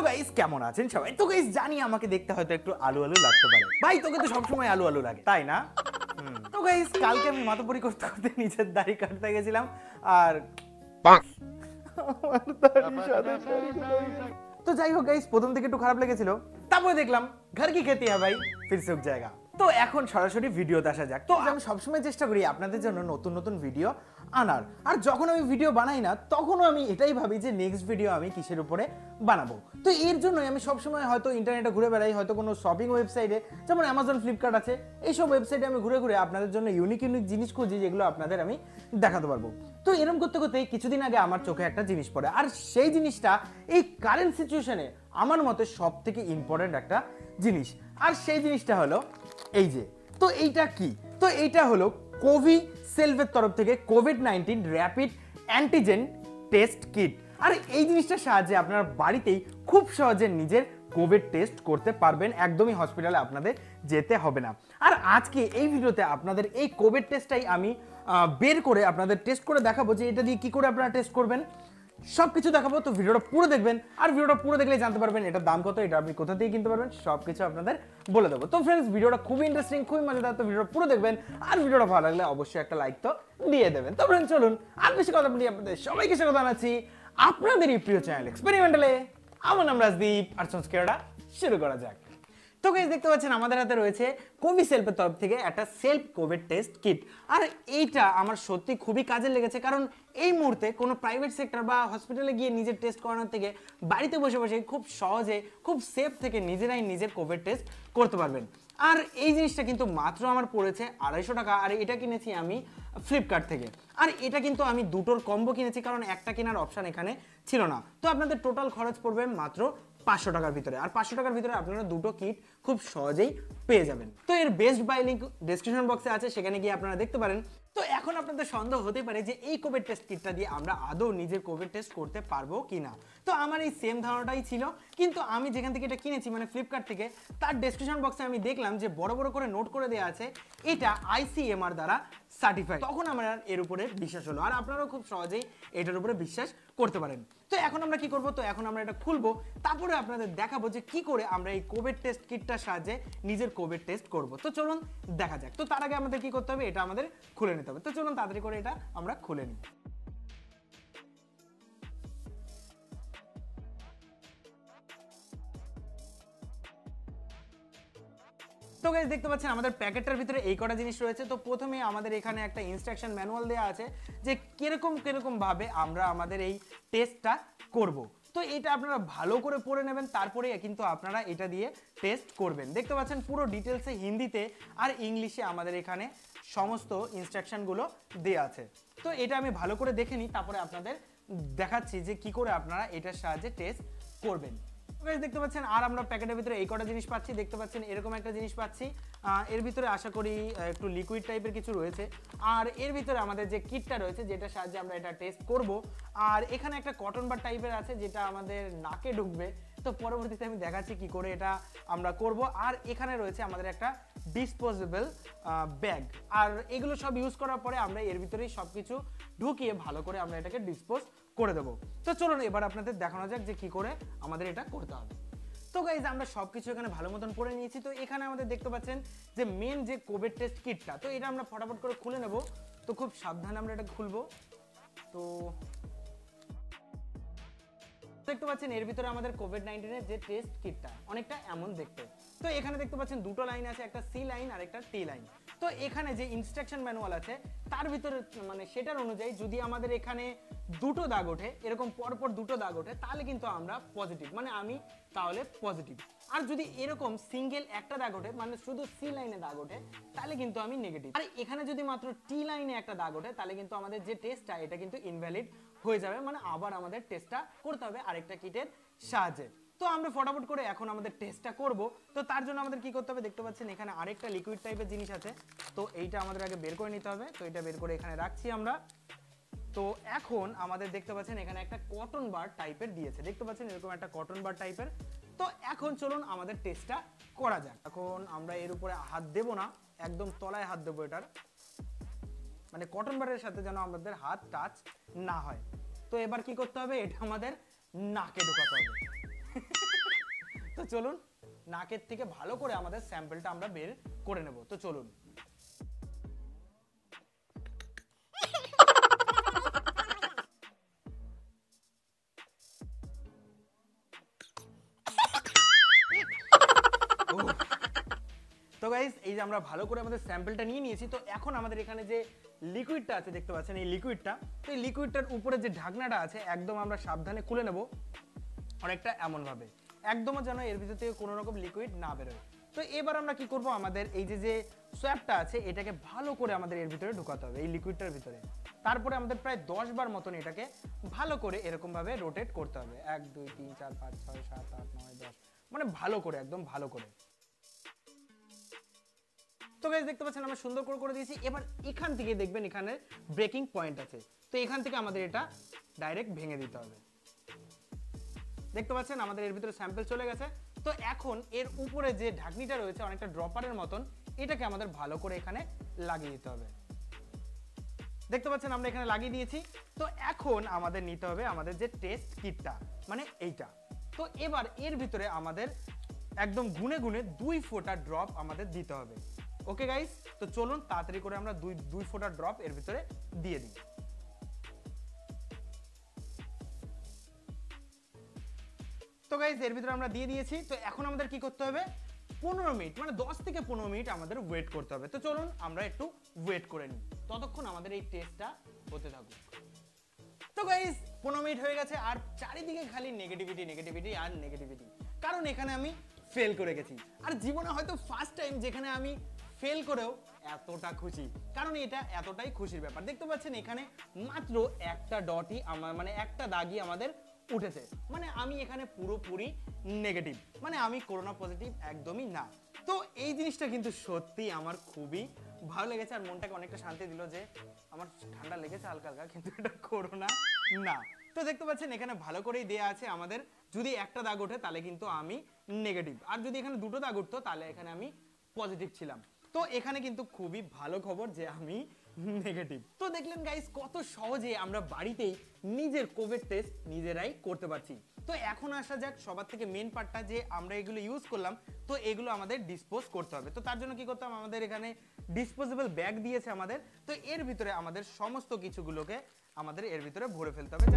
Guys কেমন আছেন সবাই? তো গাইস জানি আমাকে দেখতে হয়তো একটু আলু আলু লাগতে পারে। ভাই তোকে তো সবসময় আলু আলু লাগে, তাই না? তো গাইস কালকে আমি মাতব্বরি করতে করতে নিজের দাড়ি কাটতে গেছিলাম আর তো যাই হোক গাইস প্রথম থেকে একটু খারাপ লেগেছিল, তারপরে দেখলাম ঘর কি খেতে হয় ভাই ফির সে জায়গা। তো এখন সরাসরি ভিডিওতে আসা যাক। তো আমি সবসময় চেষ্টা করি আপনাদের জন্য নতুন নতুন ভিডিও আনার, আর যখন আমি ভিডিও বানাই না তখনও আমি এটাই ভাবি যে নেক্সট ভিডিও আমি কিসের উপরে বানাবো। তো এর জন্যই আমি সবসময় হয়তো ইন্টারনেটে ঘুরে বেড়াই, হয়তো কোনো শপিং ওয়েবসাইটে যেমন অ্যামাজন, ফ্লিপকার্ট আছে, এইসব ওয়েবসাইটে আমি ঘুরে ঘুরে আপনাদের জন্য ইউনিক ইউনিক জিনিস খুঁজি যেগুলো আপনাদের আমি দেখাতে পারবো। তো এরকম করতে করতে কিছুদিন আগে আমার চোখে একটা জিনিস পড়ে, আর সেই জিনিসটা এই কারেন্ট সিচুয়েশনে আমার মতে সব থেকে ইম্পর্টেন্ট একটা জিনিস, আর সেই জিনিসটা হলো এই যে। তো এইটা কি? তো এইটা হলো কোভিসেলফের তরফ থেকে কোভিড-19 র্যাপিড অ্যান্টিজেন টেস্ট কিট। আর এই জিনিসটার সাহায্যে আপনারা বাড়িতেই খুব সহজে নিজের কোভিড টেস্ট করতে পারবেন, একদমই হসপিটালে আপনাদের যেতে হবে না। আর আজকে এই ভিডিওতে আপনাদের এই কোভিড টেস্টটাই আমি বের করে আপনাদের টেস্ট করে দেখাবো যে এটা দিয়ে কি করে আপনারা টেস্ট করবেন, সবকিছু দেখাবো। তো ভিডিওটা পুরো দেখবেন, আর ভিডিওটা পুরো দেখলে জানতে পারবেন এটার দাম কত, এটা আপনি কোথা থেকে কিনতে পারবেন, সবকিছু আপনাদের বলে দেবো। তো ফ্রেন্ডস ভিডিওটা খুবই ইন্টারেস্টিং, খুবই মজাদার, তো ভিডিওটা পুরো দেখবেন, আর ভিডিওটা ভালো লাগলে অবশ্যই একটা লাইক তো দিয়ে দেবেন। তো ফ্রেন্ডস চলুন আর বেশি কথা বলি, আপনাদের সবাইকে স্বাগত জানাচ্ছি আপনাদের এই প্রিয় চ্যানেল এক্সপেরিমেন্টালে। আমার নাম রাজদীপ, আর সংস্কারটা শুরু করা যাক। তো গাইস দেখতে পাচ্ছেন আমাদের হাতে রয়েছে কোভিসেলফের তরফ থেকে একটা সেলফ কোভিড টেস্ট কিট, আর এইটা আমার সত্যি খুবই কাজে লেগেছে, কারণ এই মুহূর্তে কোনো প্রাইভেট সেক্টর বা হসপিটালে গিয়ে নিজের টেস্ট করানোর থেকে বাড়িতে বসে বসে খুব সহজে খুব সেফ থেকে নিজেরাই নিজের কোভিড টেস্ট করতে পারবেন। আর এই জিনিসটা কিন্তু মাত্র আমার পড়েছে 250 টাকা, আর এটা কিনেছি আমি ফ্লিপকার্ট থেকে। আর এটা কিন্তু আমি দুটোর কম্বো কিনেছি, কারণ একটা কেনার অপশান এখানে ছিল না। তো আপনাদের টোটাল খরচ পড়বে মাত্র 500 টাকার ভিতরে, আর 500 টাকার ভিতরে আপনারা দুটো কিট খুব সহজেই পেয়ে যাবেন। তো এর বেস্ট বাই লিঙ্ক ডেসক্রিপশন বক্সে আছে, সেখানে গিয়ে আপনারা দেখতে পারেন। তো এখন আপনাদের সন্দেহ হতে পারে যে এই কোভিড টেস্ট কিটটা দিয়ে আমরা আদৌ নিজের কোভিড টেস্ট করতে পারবো কিনা। তো আমার এই সেম ধারণাটাই ছিল, কিন্তু আমি যেখান থেকে এটা কিনেছি মানে ফ্লিপকার্ট থেকে, তার ডেসক্রিপশন বক্সে আমি দেখলাম যে বড় বড় করে নোট করে দেওয়া আছে এটা ICMR দ্বারা সার্টিফাইড। তখন আমার এর উপরে বিশ্বাস হলো, আর আপনারাও খুব সহজেই এটার উপরে বিশ্বাস করতে পারেন। তো এখন আমরা কি করব? তো এখন আমরা এটা খুলবো, তারপরে আপনাদের দেখাবো যে কি করে আমরা এই কোভিড টেস্ট কিটটার সাহায্যে নিজের কোভিড টেস্ট করব। তো চলুন দেখা যাক। তো তার আগে আমাদের কি করতে হবে, এটা আমাদের খুলে নিতে হবে। তো চলুন তাড়াতাড়ি করে এটা আমরা খুলে নিই। তো গাইস দেখতে পাচ্ছেন আমাদের প্যাকেটটার ভিতরে এই কটা জিনিস রয়েছে। তো প্রথমে আমাদের এখানে একটা ইনস্ট্রাকশন ম্যানুয়াল দেওয়া আছে যে কিরকম ভাবে আমরা আমাদের এই টেস্টটা করব। তো এটা আপনারা ভালো করে পড়ে নেবেন, তারপরে কিন্তু আপনারা এটা দিয়ে টেস্ট করবেন। দেখতে পাচ্ছেন পুরো ডিটেলসে হিন্দিতে আর ইংলিশে আমাদের এখানে সমস্ত ইনস্ট্রাকশনগুলো দেওয়া আছে। তো এটা আমি ভালো করে দেখে নিই, তারপরে আপনাদের দেখাচ্ছি যে কি করে আপনারা এটার সাহায্যে টেস্ট করবেন। দেখতে পাচ্ছেন আর আমরা প্যাকেটের ভিতরে এই কটা জিনিস পাচ্ছি। দেখতে পাচ্ছেন এরকম একটা জিনিস পাচ্ছি, এর ভিতরে আশা করি একটু লিকুইড টাইপের কিছু রয়েছে, আর এর ভিতরে আমাদের যে কিটটা রয়েছে যেটার সাহায্যে আমরা এটা টেস্ট করব। আর এখানে একটা কটন বার টাইপের আছে যেটা আমাদের নাকে ঢুকবে, তো পরবর্তীতে আমি দেখাচ্ছি কি করে এটা আমরা করব। আর এখানে রয়েছে আমাদের একটা ডিসপোজেবল ব্যাগ, আর এগুলো সব ইউজ করার পরে আমরা এর ভিতরেই সবকিছু ঢুকিয়ে ভালো করে আমরা এটাকে ডিসপোজ করে দেবো। তো চলুন এবার আপনাদের দেখানো যাক যে কি করে আমাদের এটা করতে হবে। তো গাইজ আমরা সবকিছু এখানে ভালো মতন পড়ে নিয়েছি। তো এখানে আমাদের দেখতে পাচ্ছেন যে মেন যে কোভিড টেস্ট কিটটা, তো এটা আমরা ফটাফট করে খুলে নেব। তো খুব সাবধানে আমরা এটা খুলবো। তো দেখতে পাচ্ছেন এর ভিতরে আমাদের কোভিড-19 এর যে টেস্ট কিটটা অনেকটা এমন দেখতে। তো এখানে দেখতে পাচ্ছেন দুটো লাইন আছে, একটা সি লাইন আর একটা টি লাইন। তো এখানে যে ইনস্ট্রাকশন ম্যানুয়াল আছে তার ভিতরে মানে সেটার অনুযায়ী যদি আমাদের এখানে দুটো দাগ ওঠে, এরকম পরপর দুটো দাগ ওঠে, তাহলে কিন্তু আমরা পজিটিভ, মানে আমি তাহলে পজিটিভ। আর যদি এরকম সিঙ্গেল একটা দাগ ওঠে, মানে শুধু সি লাইনে দাগ ওঠে, তাহলে কিন্তু আমি নেগেটিভ। আর এখানে যদি মাত্র টি লাইনে একটা দাগ ওঠে, তাহলে কিন্তু আমাদের যে টেস্টটা এটা কিন্তু ইনভ্যালিড হয়ে যাবে, মানে আবার আমাদের টেস্টটা করতে হবে আরেকটা কিটের সাহায্যে। তো আমরা ফটাফট করে এখন আমাদের টেস্টটা করব। তো তার জন্য আমাদের কি করতে হবে, দেখতে পাচ্ছেন এখানে আরেকটা লিকুইড টাইপের জিনিস আছে। তো এইটা আমাদের আগে বের করে নিতে হবে। তো এটা বের করে এখানে রাখছি আমরা। তো এখন আমাদের দেখতে পাচ্ছেন এখানে একটা কটন বার টাইপের দিয়েছে, দেখতে পাচ্ছেন এরকম একটা কটন বার টাইপের। তো এখন চলুন আমাদের টেস্টটা করা যাক। এখন আমরা এর উপরে হাত দেব না, একদম তলায় হাত দেবো এটার, মানে কটন বারের সাথে যেন আমাদের হাত টাচ না হয়। তো এবার কি করতে হবে, এটা আমাদের নাকে ঢোকাতে হবে। চলুন নাকের থেকে ভালো করে আমাদের স্যাম্পলটা আমরা বের করে নেব। তো চলুন। তো গাইস এই যে আমরা ভালো করে আমাদের স্যাম্পলটা নিয়ে নিয়েছি। তো এখন আমাদের এখানে যে লিকুইডটা আছে দেখতে পাচ্ছেন এই লিকুইডটা, তো এই লিকুইডটার উপরে যে ঢাকনাটা আছে একদম আমরা সাবধানে খুলে নেব অনেকটা এমন ভাবে, একদমও যেন এর ভিতর থেকে কোনো রকম লিকুইড না বেরোয়। তো এবার আমরা কি করব, আমাদের এই যে সোয়াবটা আছে এটাকে ভালো করে আমাদের এর ভিতরে ঢোকাতে হবে, এই লিকুইডটার ভিতরে। তারপরে আমাদের প্রায় 10 বার মতন এটাকে ভালো করে এরকম ভাবে রোটেট করতে হবে, 1 2 3 4 5 6 7 8 9 10, মানে ভালো করে একদম ভালো করে। তো গাইস দেখতে পাচ্ছেন আমরা সুন্দর করে দিয়েছি। এবার এখান থেকে দেখবেন এখানে ব্রেকিং পয়েন্ট আছে, তো এখান থেকে আমাদের এটা ডাইরেক্ট ভেঙে দিতে হবে। দেখতে পাচ্ছেন আমাদের এর ভিতরে স্যাম্পল চলে গেছে। তো এখন এর উপরে যে ঢাকনিটা রয়েছে অনেকটা ড্রপারের মতন, এটাকে আমাদের ভালো করে এখানে লাগিয়ে দিতে হবে। দেখতে পাচ্ছেন আমরা এখানে লাগিয়ে দিয়েছি। তো এখন আমাদের নিতে হবে আমাদের যে টেস্ট কিটটা, মানে এইটা। তো এবার এর ভিতরে আমাদের একদম গুনে গুনে 2 ফোঁটা ড্রপ আমাদের দিতে হবে। ওকে গাইস, তো চলুন তাড়াতাড়ি করে আমরা 2 ফোঁটা ড্রপ এর ভিতরে দিয়ে দিই। তো গাইস এর ভিতরে আমরা দিয়ে দিয়েছি। তো এখন আমাদের কি করতে হবে, 15 মিনিট মানে 10 থেকে 15 মিনিট আমাদের ওয়েট করতে হবে। তো চলুন আমরা একটু ওয়েট করে নিই, ততক্ষণ আমাদের এই টেস্টটা হতে থাকুক। তো গাইস 15 মিনিট হয়ে গেছে আর চারিদিকে খালি নেগেটিভিটি আর নেগেটিভিটি, কারণ এখানে আমি ফেল করে গেছি। আর জীবনে হয়তো ফার্স্ট টাইম যেখানে আমি ফেল করেও এতটা খুশি, কারণ এটা এতটাই খুশির ব্যাপার। দেখতে পাচ্ছেন এখানে মাত্র একটা ডটই আমার মানে একটা দাগই আমাদের উঠেছে, মানে আমি এখানে পুরোপুরি নেগেটিভ, মানে আমি করোনা পজিটিভ একদমই না। তো এই জিনিসটা কিন্তু সত্যি আমার খুবই ভালো লেগেছে আর মনটাকে অনেকটা শান্তি দিল যে আমার ঠান্ডা লেগেছে হালকা হালকা, কিন্তু এটা করোনা না। তো দেখতে পাচ্ছেন এখানে ভালো করেই দেয়া আছে আমাদের যদি একটা দাগ ওঠে তাহলে কিন্তু আমি নেগেটিভ, আর যদি এখানে দুটো দাগ উঠতো তাহলে এখানে আমি পজিটিভ ছিলাম। তো এখানে কিন্তু খুবই ভালো খবর যে আমি নেগেটিভ। তো দেখলেন গাইস কত সহজে আমরা বাড়িতেই নিজের কোভিড টেস্ট নিজেরাই করতে পারছি। তো এখন আসা যাক সবার থেকে মেন পার্টটা, যে আমরা এগুলো ইউজ করলাম তো এগুলো আমাদের ডিসপোজ করতে হবে। তো তার জন্য কি করতে হবে, আমাদের এখানে ডিসপোজেবল ব্যাগ দিয়েছে আমাদের, তো এর ভিতরে আমাদের সমস্ত কিছুগুলোকে আমাদের এর ভিতরে ভরে ফেলতে হবে।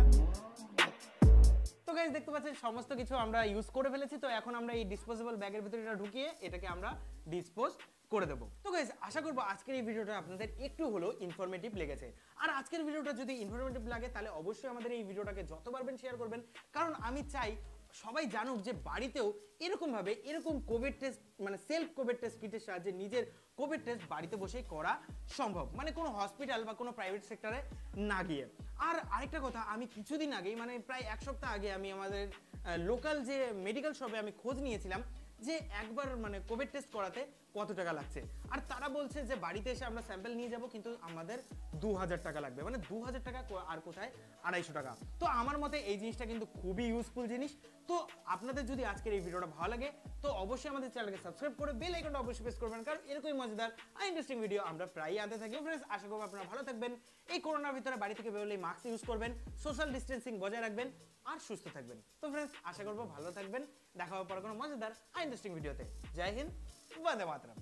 তো গাইস দেখতে পাচ্ছেন সমস্ত কিছু আমরা ইউজ করে ফেলেছি। তো এখন আমরা এই ডিসপোজেবল ব্যাগের ভিতরে এটা ঢুকিয়ে এটাকে আমরা ডিসপোজ করে দেবো। তো গাইস আশা করবো আজকের এই ভিডিওটা আপনাদের একটু হলেও ইনফরমেটিভ লেগেছে। আর আজকের ভিডিওটা যদি ইনফরমেটিভ লাগে তাহলে অবশ্যই আমাদের এই ভিডিওটাকে যত পারবেন শেয়ার করবেন, কারণ আমি চাই সবাই জানুক যে বাড়িতেও এরকম কোভিড টেস্ট মানে সেলফ কোভিড টেস্ট কিটের সাহায্যে নিজের কোভিড টেস্ট বাড়িতে বসেই করা সম্ভব, মানে কোনো হসপিটাল বা কোনো প্রাইভেট সেক্টরে না গিয়ে। আর আরেকটা কথা, আমি কিছুদিন আগেই মানে প্রায় 1 সপ্তাহ আগে আমি আমাদের লোকাল যে মেডিকেল শপে আমি খোঁজ নিয়েছিলাম যে একবার মানে কোভিড টেস্ট করাতে কত টাকা লাগছে, আর তারা বলছে যে বাড়িতে এসে আমরা স্যাম্পল নিয়ে যাব কিন্তু আমাদের 2000 টাকা লাগবে, মানে 2000 টাকা আর কোথায় 250 টাকা। তো আমার মতে এই জিনিসটা কিন্তু খুবই ইউজফুল জিনিস। তো আপনাদের যদি আজকের এই ভিডিওটা ভালো লাগে তো অবশ্যই আমাদের চ্যানেলকে সাবস্ক্রাইব করে বেল আইকনটা অবশ্যই প্রেস করবেন, কারণ এরকমই মজাদার আর ইন্টারেস্টিং ভিডিও আমরা প্রায়ই আনতে থাকি। ফ্রেন্ডস আশা করব আপনারা ভালো থাকবেন, এই করোনার ভিতরে বাড়ি থেকে বেরোলেই মাস্ক ইউজ করবেন, সোশ্যাল ডিস্টেন্সিং বজায় রাখবেন আর সুস্থ থাকবেন। তো ফ্রেন্ডস আশা করব ভালো থাকবেন, দেখা হবে পরে কোনো মজাদার আর ইন্টারেস্টিং ভিডিওতে। জয় হিন্দ, বন্দে মাতরম।